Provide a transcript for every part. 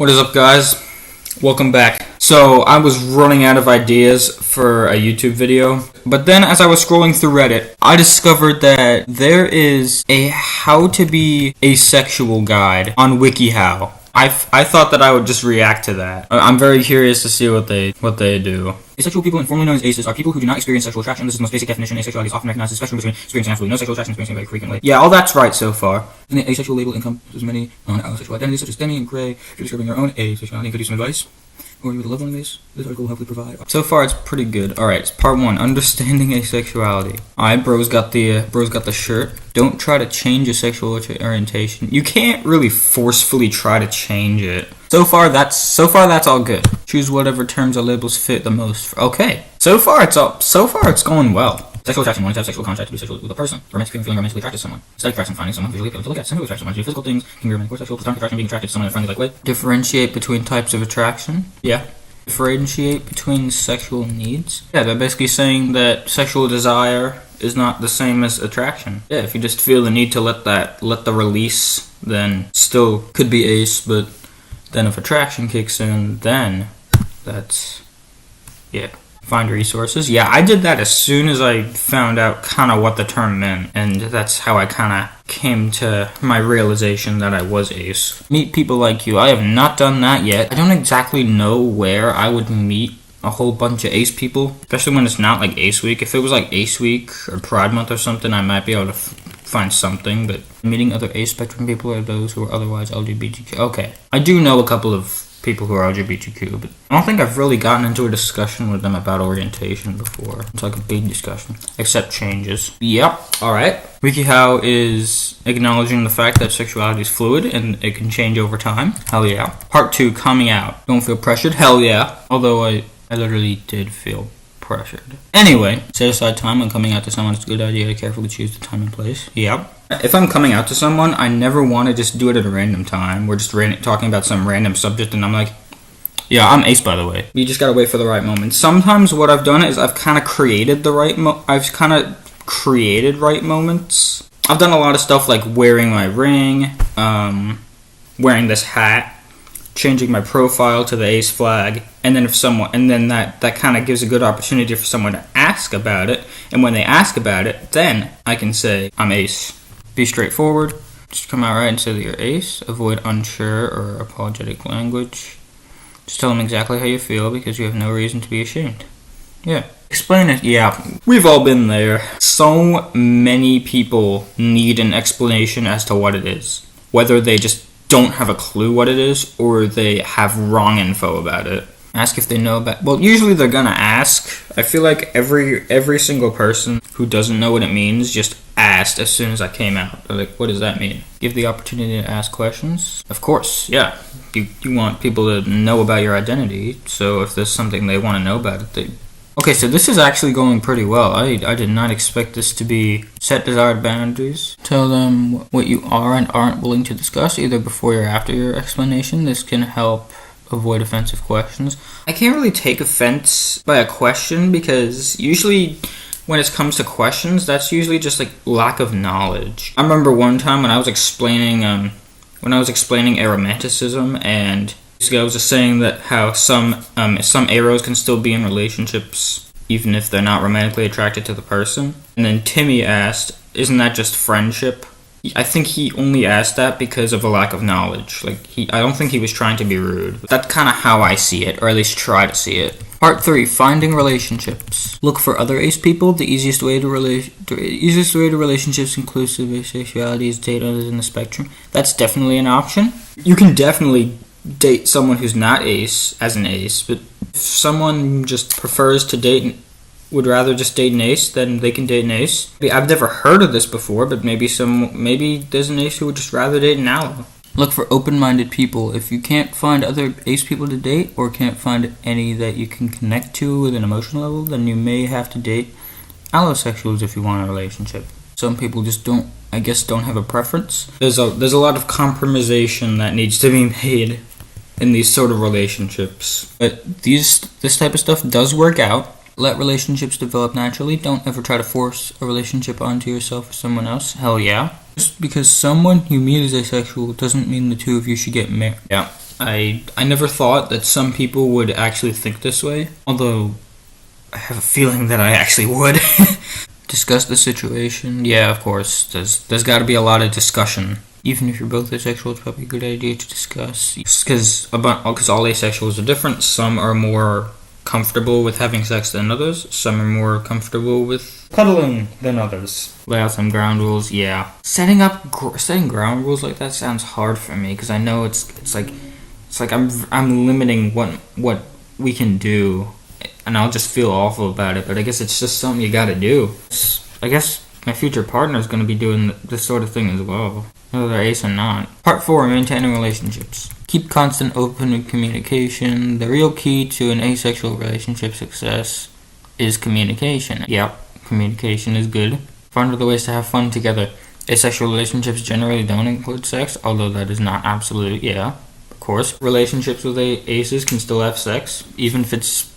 What is up, guys? Welcome back. So, I was running out of ideas for a YouTube video, but then as I was scrolling through Reddit, I discovered that there is a how to be asexual guide on WikiHow. I thought that I would just react to that. I'm very curious to see what they do. Asexual people, informally known as aces, are people who do not experience sexual attraction. This is the most basic definition. Asexuality is often recognized as a spectrum between experiencing absolutely no sexual attraction and experiencing very frequently. Yeah, all that's right so far. And the asexual label encompasses many non-asexual identities such as demi and gray. If you're describing your own asexuality and could use some advice, or you with a loved one base, this article will hopefully provide. So far, it's pretty good. Alright, it's part 1, understanding asexuality. Alright, bro's got the shirt. Don't try to change your sexual orientation. You can't really forcefully try to change it. So far, that's all good. Choose whatever terms or labels fit the most. Okay. So far, it's going well. Sexual attraction, wanting to have sexual contact to be sexual with a person. Romantic feeling romantically attracted to someone. Aesthetic attraction, finding someone visually appealing to look at. Sexual attraction, wanting to do physical things, can be romantic or sexual. Platonic attraction, being attracted to someone in a friendly like way. Differentiate between types of attraction. Yeah. Differentiate between sexual needs. Yeah, they're basically saying that sexual desire is not the same as attraction. Yeah, if you just feel the need to let the release, then still could be ace, but then if attraction kicks in, then that's, yeah. Find resources. Yeah, I did that as soon as I found out kind of what the term meant, and that's how I kind of came to my realization that I was ace. Meet people like you. I have not done that yet. I don't exactly know where I would meet a whole bunch of ace people, especially when it's not like Ace Week. If it was like Ace Week or Pride Month or something, I might be able to find something, but meeting other ace spectrum people are those who are otherwise LGBTQ. Okay, I do know a couple of people who are LGBTQ, but I don't think I've really gotten into a discussion with them about orientation before. It's like a big discussion, except changes. Yep. Alright. WikiHow is acknowledging the fact that sexuality is fluid and it can change over time. Hell yeah. Part 2, coming out. Don't feel pressured. Hell yeah. Although I literally did feel pressured. Anyway, set aside time when coming out to someone. It's a good idea to carefully choose the time and place. Yep. If I'm coming out to someone, I never want to just do it at a random time. We're just talking about some random subject, and I'm like, yeah, I'm ace, by the way. You just gotta wait for the right moment. Sometimes what I've done is I've kind of created right moments. I've done a lot of stuff like wearing my ring, wearing this hat, changing my profile to the ace flag, and then that kind of gives a good opportunity for someone to ask about it, and when they ask about it, then I can say I'm ace. Be straightforward. Just come out right and say that you're ace. Avoid unsure or apologetic language. Just tell them exactly how you feel because you have no reason to be ashamed. Yeah. Explain it. Yeah. We've all been there. So many people need an explanation as to what it is. Whether they just don't have a clue what it is or they have wrong info about it. Ask if they know about. Well, usually they're gonna ask. I feel like every single person who doesn't know what it means just asked as soon as I came out. They're like, what does that mean? Give the opportunity to ask questions. Of course, yeah. You want people to know about your identity. So if there's something they want to know about it, Okay, so this is actually going pretty well. I did not expect this to be set desired boundaries. Tell them what you are and aren't willing to discuss, either before or after your explanation. This can help avoid offensive questions. I can't really take offense by a question because usually when it comes to questions, that's usually just like lack of knowledge. I remember one time when I was explaining aromanticism, and this guy was just saying that how some aros can still be in relationships even if they're not romantically attracted to the person. And then Timmy asked, isn't that just friendship? I think he only asked that because of a lack of knowledge. I don't think he was trying to be rude. That's kind of how I see it, or at least try to see it. Part 3, finding relationships. Look for other ace people. The easiest way to relationships inclusive asexuality is date others in the spectrum. That's definitely an option. You can definitely date someone who's not ace as an ace, but if someone just prefers to date would rather just date an ace, then they can date an ace. I've never heard of this before, but maybe there's an ace who would just rather date an allo. Look for open-minded people. If you can't find other ace people to date, or can't find any that you can connect to with an emotional level, then you may have to date allosexuals if you want a relationship. Some people just don't have a preference. There's a lot of compromisation that needs to be made in these sort of relationships. But this type of stuff does work out. Let relationships develop naturally. Don't ever try to force a relationship onto yourself or someone else. Hell yeah. Just because someone you meet is asexual doesn't mean the two of you should get married. Yeah. I never thought that some people would actually think this way, although I have a feeling that I actually would. Discuss the situation. Yeah, of course. There's got to be a lot of discussion. Even if you're both asexual, it's probably a good idea to discuss. Because all asexuals are different. Some are more comfortable with having sex than others. Some are more comfortable with cuddling than others. Lay out some ground rules. Yeah, setting ground rules like that sounds hard for me because I know it's like I'm limiting what we can do, and I'll just feel awful about it. But I guess it's just something you gotta do. I guess my future partner is gonna be doing this sort of thing as well, whether they're ace or not. Part 4: maintaining relationships. Keep constant open communication. The real key to an asexual relationship success is communication. Yep, communication is good. Find other ways to have fun together. Asexual relationships generally don't include sex, although that is not absolute. Yeah, of course. Relationships with aces can still have sex, even if it's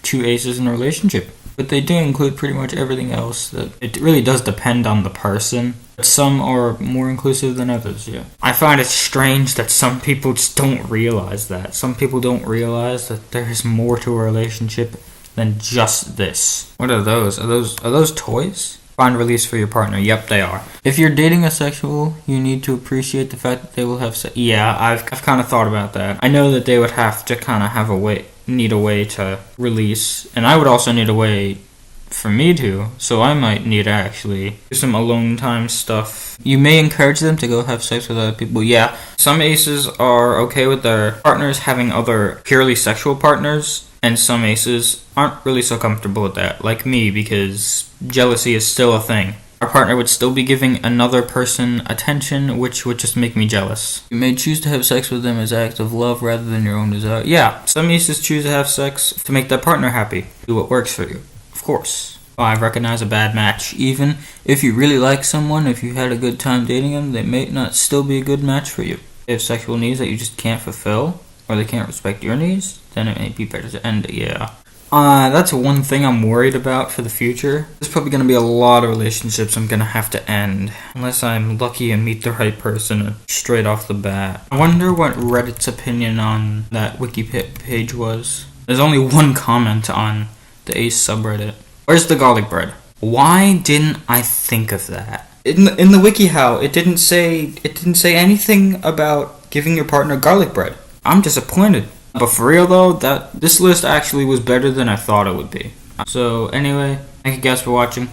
2 aces in a relationship. But they do include pretty much everything else. It really does depend on the person. Some are more inclusive than others, yeah. I find it strange that some people just don't realize that. Some people don't realize that there's more to a relationship than just this. What are those? Are those toys? Find release for your partner. Yep, they are. If you're dating a sexual, you need to appreciate the fact that they will have sex. Yeah, I've kind of thought about that. I know that they would have to kind of need a way to release, and I would also need a way for me to, so I might need to actually do some alone time stuff. You may encourage them to go have sex with other people. Yeah, some aces are okay with their partners having other purely sexual partners, and some aces aren't really so comfortable with that, like me, because jealousy is still a thing. Our partner would still be giving another person attention, which would just make me jealous. You may choose to have sex with them as an act of love rather than your own desire. Yeah, some aces choose to have sex to make their partner happy. Do what works for you. Of course. 5. Recognize a bad match. Even if you really like someone, if you had a good time dating them, they may not still be a good match for you. If they have sexual needs that you just can't fulfill, or they can't respect your needs, then it may be better to end it, yeah. That's one thing I'm worried about for the future. There's probably going to be a lot of relationships I'm going to have to end, unless I'm lucky and meet the right person straight off the bat. I wonder what Reddit's opinion on that wiki page was. There's only one comment on the Ace subreddit. Where's the garlic bread? Why didn't I think of that? In the WikiHow, it didn't say anything about giving your partner garlic bread. I'm disappointed. But for real though, this list actually was better than I thought it would be. So anyway, thank you guys for watching.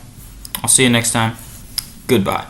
I'll see you next time. Goodbye.